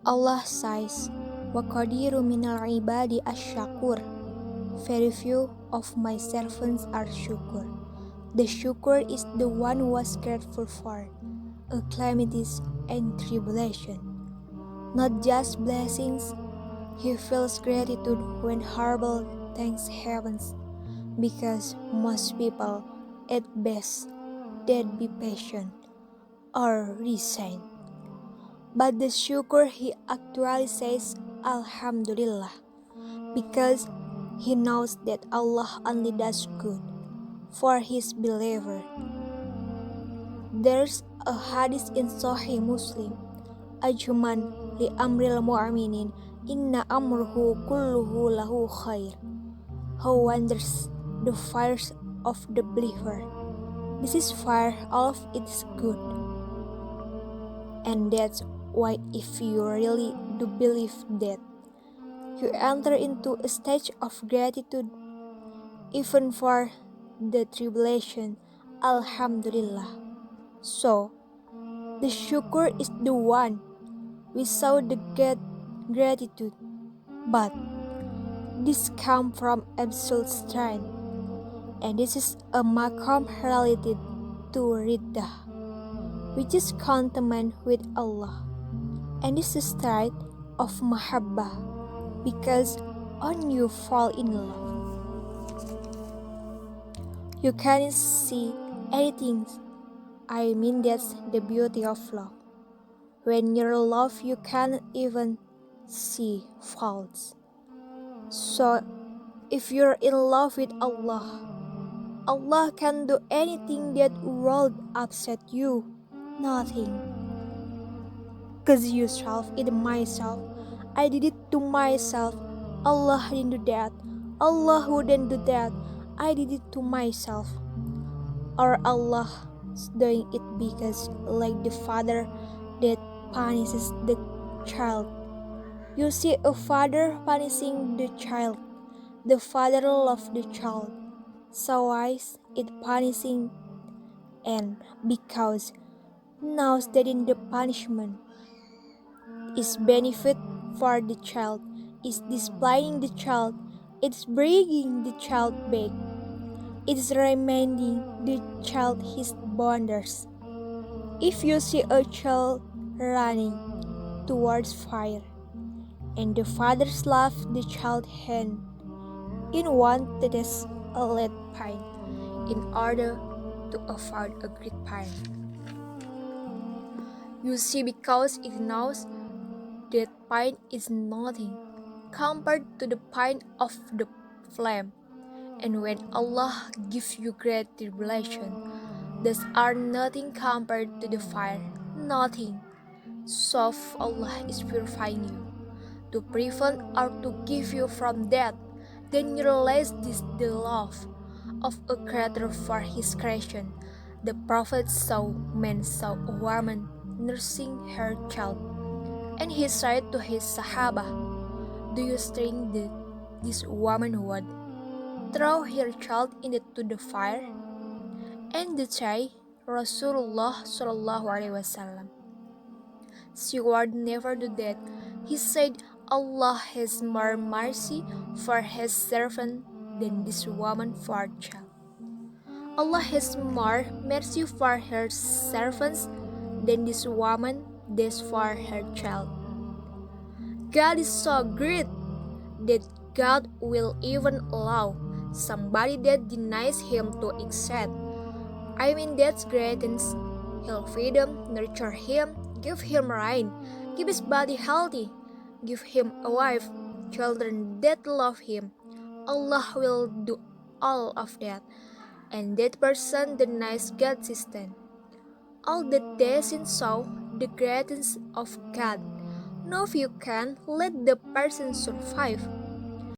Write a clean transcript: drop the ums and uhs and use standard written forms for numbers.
Allah says, وَقَدِيرُ مِنَ الْعِبَادِ الشَّكُورِ. Very few of my servants are Syukur. The Syukur is the one who was grateful for calamities and tribulation. Not just blessings, he feels gratitude when horrible things happen, because most people, at best, they'd be patient or resign. But the Syukur, he actually says Alhamdulillah, because he knows that Allah only does good for his believer. There's a hadith in Sahih Muslim, Ajuman li amril mu'minin inna amruhu kulluhu lahu khair. Who wonders the fires of the believer? This is fire, all of it is good. And that's why if you really do believe that, you enter into a stage of gratitude, even for the tribulation, Alhamdulillah. So, the Syukur is the one without the gratitude, but this comes from absolute strength, and this is a maqam related to Riddah, which is contentment with Allah, and this is the state of Mahabbah, because when you fall in love, you can't see anything. I mean, that's the beauty of love. When you're in love, you can't even see faults. So, if you're in love with Allah, Allah can do anything that would upset you. Nothing. Cause you self it myself. I did it to myself. Allah didn't do that. Allah wouldn't do that. I did it to myself. Or Allah is doing it because like the father that punishes the child. You see a father punishing the child. The father loves the child. So why is it punishing? And because knows that in the punishment is benefit for the child, is displaying the child, it's bringing the child back, it's reminding the child his wonders. If you see a child running towards fire, and the father slaps the child's hand in one that is a lead pine, in order to avoid a great pain. You see, because it knows that pain is nothing compared to the pain of the flame. And when Allah gives you great tribulation, these are nothing compared to the fire, nothing. So Allah is purifying you to prevent or to give you from death. Then you realize this the love of a creator for his creation. The Prophet saw a woman nursing her child, and he said to his Sahaba, "Do you think that this woman would throw her child into the fire?" And they say, Rasulullah sallallahu alaihi wasallam, "She would never do that." He said, "Allah has more mercy for his servant than this woman for her child." Allah has more mercy for her servants than this woman does for her child. God is so great that God will even allow somebody that denies him to accept. I mean, that's greatness. He'll feed him, nurture him, give him rain, keep his body healthy, give him a wife, children that love him. Allah will do all of that, and that person denies God's system. All that doesn't show the greatness of God. Now if you can let the person survive,